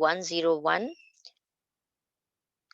101।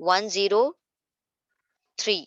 103।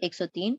103।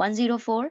104।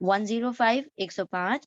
105 105।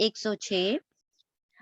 106।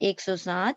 107।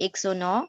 109।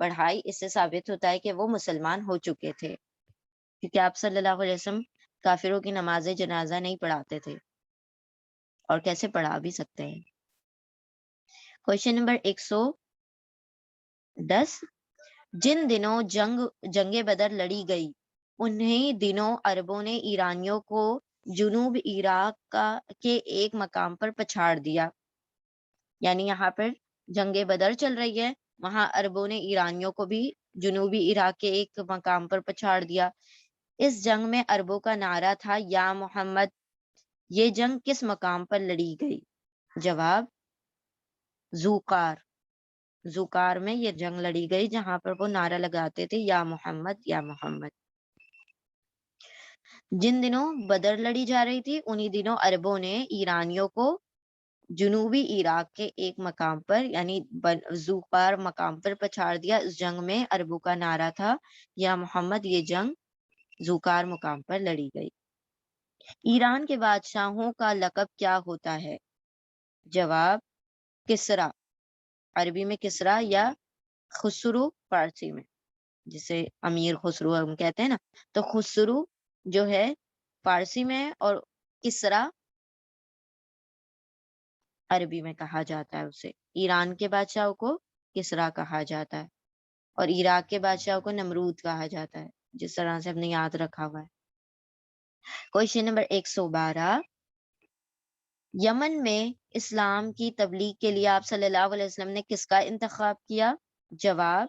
پڑھائی اس سے ثابت ہوتا ہے کہ وہ مسلمان ہو چکے تھے، کیونکہ آپ صلی اللہ علیہ وسلم کافروں کی نماز جنازہ نہیں پڑھاتے تھے، اور کیسے پڑھا بھی سکتے ہیں۔ کوشچن نمبر 110، جن دنوں جنگ بدر لڑی گئی انہی دنوں عربوں نے ایرانیوں کو جنوب عراق کے ایک مقام پر پچھاڑ دیا، یعنی یہاں پر جنگ بدر چل رہی ہے، وہاں عربوں نے ایرانیوں کو بھی جنوبی عراق کے ایک مقام پر پچھاڑ دیا۔ اس جنگ میں عربوں کا نعرہ تھا یا محمد۔ یہ جنگ کس مقام پر لڑی گئی؟ جواب زوقار۔ زوقار میں یہ جنگ لڑی گئی جہاں پر وہ نعرہ لگاتے تھے یا محمد یا محمد۔ جن دنوں بدر لڑی جا رہی تھی انہی دنوں عربوں نے ایرانیوں کو جنوبی عراق کے ایک مقام پر یعنی زوقار مقام پر پچھاڑ دیا۔ اس جنگ میں عربوں کا نعرہ تھا یا محمد۔ یہ جنگ زوقار مقام پر لڑی گئی۔ ایران کے بادشاہوں کا لقب کیا ہوتا ہے؟ جواب کسرا، عربی میں کسرا یا خسرو فارسی میں، جسے امیر خسرو ہم کہتے ہیں نا، تو خسرو جو ہے فارسی میں اور کسرا عربی میں کہا جاتا ہے اسے۔ ایران کے بادشاہوں کو کسرا کہا جاتا ہے اور عراق کے بادشاہوں کو نمرود کہا جاتا ہے، جس طرح سے ہم نے یاد رکھا ہوا ہے۔ کوشچن نمبر 112، یمن میں اسلام کی تبلیغ کے لیے آپ صلی اللہ علیہ وسلم نے کس کا انتخاب کیا؟ جواب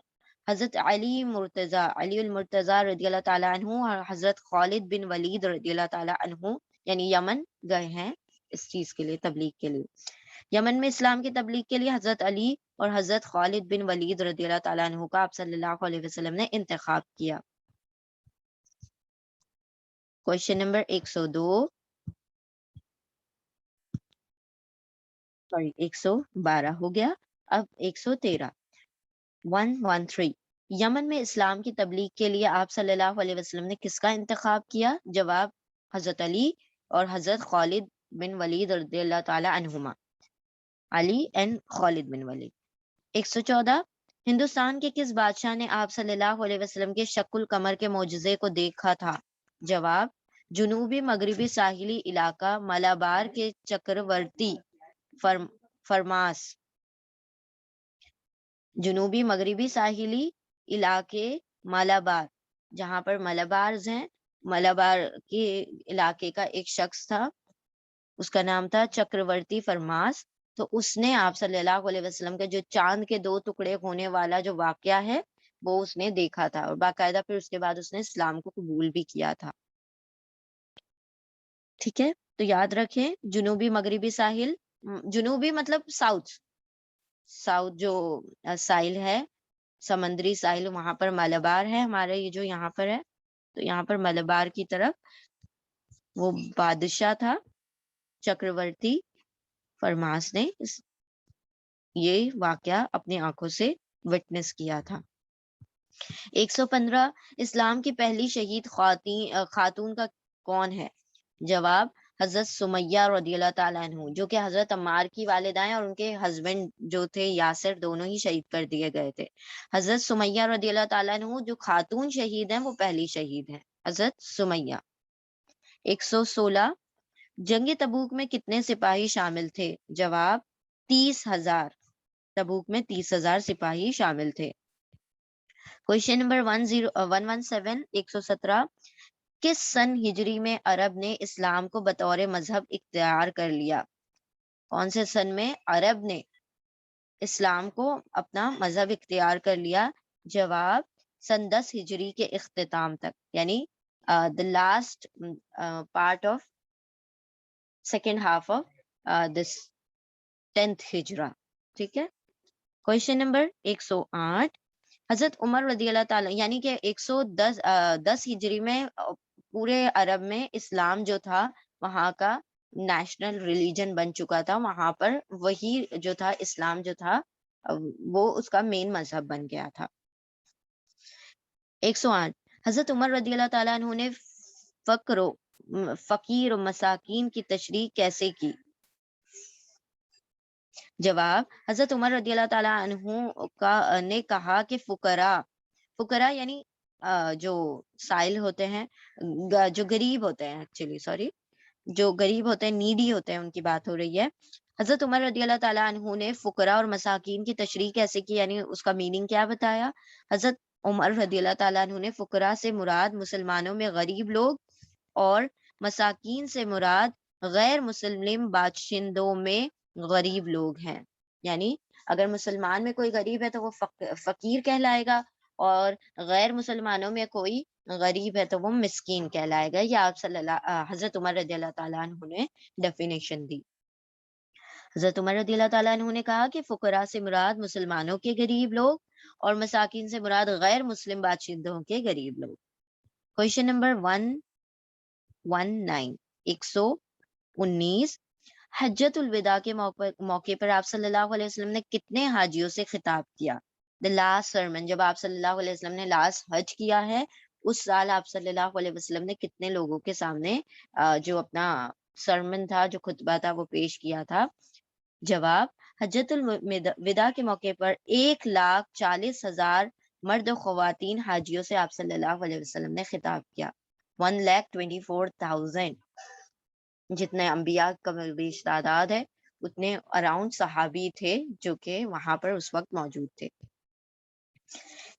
حضرت علی المرتضی رضی اللہ تعالیٰ عنہ اور حضرت خالد بن ولید رضی اللہ تعالیٰ عنہ، یعنی یمن گئے ہیں اس چیز کے لیے، تبلیغ کے لیے۔ یمن میں اسلام کی تبلیغ کے لیے حضرت علی اور حضرت خالد بن ولید رضی اللہ تعالیٰ عنہ کا آپ صلی اللہ علیہ وسلم نے انتخاب کیا۔ کوشچن نمبر 112 ہو گیا، اب 113 یمن میں اسلام کی تبلیغ کے لیے آپ صلی اللہ علیہ وسلم نے کس کا انتخاب کیا؟ جواب حضرت علی اور حضرت خالد بن ولید رضی اللہ تعالی عنہما، علی اینڈ خالد بن ولید۔ 114 ہندوستان کے کس بادشاہ نے آپ صلی اللہ علیہ وسلم کے شق القمر کے معجزے کو دیکھا تھا؟ جواب جنوبی مغربی ساحلی علاقہ مالابار کے چکرورتی فرماس۔ جنوبی مغربی ساحلی علاقے مالابار، جہاں پر مالابارز ہیں، مالابار کے علاقے کا ایک شخص تھا، اس کا نام تھا چکرورتی فرماس، تو اس نے آپ صلی اللہ علیہ وسلم کا جو چاند کے 2 ٹکڑے ہونے والا جو واقعہ ہے وہ اس نے دیکھا تھا، اور باقاعدہ پھر اس کے بعد اس نے اسلام کو قبول بھی کیا تھا۔ ٹھیک ہے، تو یاد رکھیں جنوبی مغربی ساحل، جنوبی مطلب ساؤتھ جو ساحل ہے، سمندری ساحل، وہاں پر مالابار ہے ہمارے، یہ جو یہاں پر ہے، تو یہاں پر مالابار کی طرف وہ بادشاہ تھا چکرورتی فرماس نے یہ واقعہ اپنی آنکھوں سے وٹنس کیا تھا۔ 115 اسلام کی پہلی شہید خاتون کا کون ہے؟ جواب حضرت سمیہ رضی اللہ تعالیٰ عنہ، جو کہ حضرت عمار کی والدہ ہیں، اور ان کے ہسبینڈ جو تھے یاسر، دونوں ہی شہید کر دیے گئے تھے۔ حضرت سمیہ رضی اللہ تعالیٰ عنہ جو خاتون شہید ہیں وہ پہلی شہید ہیں، حضرت سمیہ۔ 116 جنگ تبوک میں کتنے سپاہی شامل تھے؟ جواب 30,000، تبوک میں 30,000 سپاہی شامل تھے۔ کوشچن نمبر 117 کس سن ہجری میں عرب نے اسلام کو بطور مذہب اختیار کر لیا؟ کون سے سن میں عرب نے اسلام کو اپنا مذہب اختیار کر لیا؟ جواب سن 10 ہجری کے اختتام تک، یعنی the last part of second half of this 10th ہجرہ۔ ٹھیک ہے، کوشچن نمبر 108 حضرت عمر رضی اللہ تعالیٰ، یعنی کہ 110 ہجری میں پورے عرب میں اسلام جو تھا وہاں کا نیشنل ریلیجن بن چکا تھا، وہاں پر وہی جو تھا اسلام جو تھا وہ اس کا مین مذہب بن گیا تھا۔ 108 حضرت عمر رضی اللہ تعالیٰ عنہ نے فقیر و مساکین کی تشریح کیسے کی؟ جواب: حضرت عمر رضی اللہ تعالیٰ عنہ کا نے کہا کہ فقراء، فقراء یعنی جو سائل ہوتے ہیں، جو غریب ہوتے ہیں، ایکچولی سوری، جو غریب ہوتے ہیں، نیڈی ہوتے ہیں، ان کی بات ہو رہی ہے۔ حضرت عمر رضی اللہ تعالیٰ عنہ نے فقراء اور مساکین کی تشریح کیسے کی، یعنی اس کا میننگ کیا بتایا؟ حضرت عمر رضی اللہ تعالیٰ عنہ نے فقراء سے مراد مسلمانوں میں غریب لوگ اور مساکین سے مراد غیر مسلم باشندوں میں غریب لوگ ہیں، یعنی اگر مسلمان میں کوئی غریب ہے تو وہ فقیر کہلائے گا، اور غیر مسلمانوں میں کوئی غریب ہے تو وہ مسکین کہلائے گا۔ یہ آپ حضرت عمر رضی اللہ تعالیٰ عنہ نے ڈیفینیشن دی۔ حضرت عمر رضی اللہ تعالیٰ عنہ نے کہا کہ فقراء سے مراد مسلمانوں کے غریب لوگ اور مساکین سے مراد غیر مسلم باشندوں کے غریب لوگ۔ کویشچن نمبر 119، 119، حجت الوداع کے موقع پر آپ صلی اللہ علیہ وسلم نے کتنے حاجیوں سے خطاب کیا؟ دا لاسٹ سرمن، جب آپ صلی اللہ علیہ وسلم نے لاسٹ حج کیا ہے، اس سال آپ صلی اللہ علیہ وسلم نے کتنے لوگوں کے سامنے جو اپنا سرمن تھا، جو خطبہ تھا، وہ پیش کیا تھا؟ جواب: حجت الوداع کے موقع پر 1,40,000 مرد و خواتین حاجیوں سے آپ صلی اللہ علیہ وسلم نے خطاب کیا۔ 1,24,000 جتنے انبیاء کا بیش تعداد ہے، اتنے اراؤنڈ صحابی تھے جو کہ وہاں پر اس وقت موجود تھے۔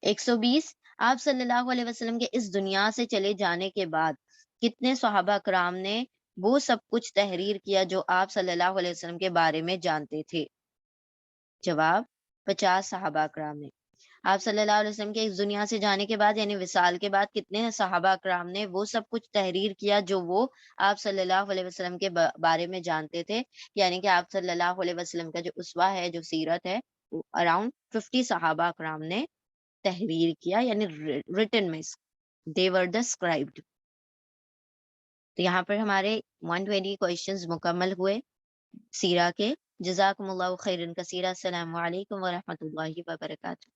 120، آپ صلی اللہ علیہ وسلم کے اس دنیا سے چلے جانے کے بعد کتنے صحابہ کرام نے وہ سب کچھ تحریر کیا جو آپ صلی اللہ علیہ وسلم کے بارے میں جانتے تھے؟ جواب: 50 صحابہ کرام نے۔ آپ صلی اللہ علیہ وسلم کے اس دنیا سے جانے کے بعد یعنی وصال کے بعد کتنے صحابہ کرام نے وہ سب کچھ تحریر کیا جو وہ آپ صلی اللہ علیہ وسلم کے بارے میں جانتے تھے؟ یعنی کہ آپ صلی اللہ علیہ وسلم کا جو اسوہ ہے، جو سیرت ہے، اراؤنڈ 50 صحابہ کرام نے تحریر کیا، یعنی ریٹن میں they were the scribed۔ تو یہاں پر ہمارے 120 کویشچنز مکمل ہوئے سیرہ کے۔ جزاکم اللہ خیرن کثیرا۔ السلام علیکم ورحمۃ اللہ وبرکاتہ۔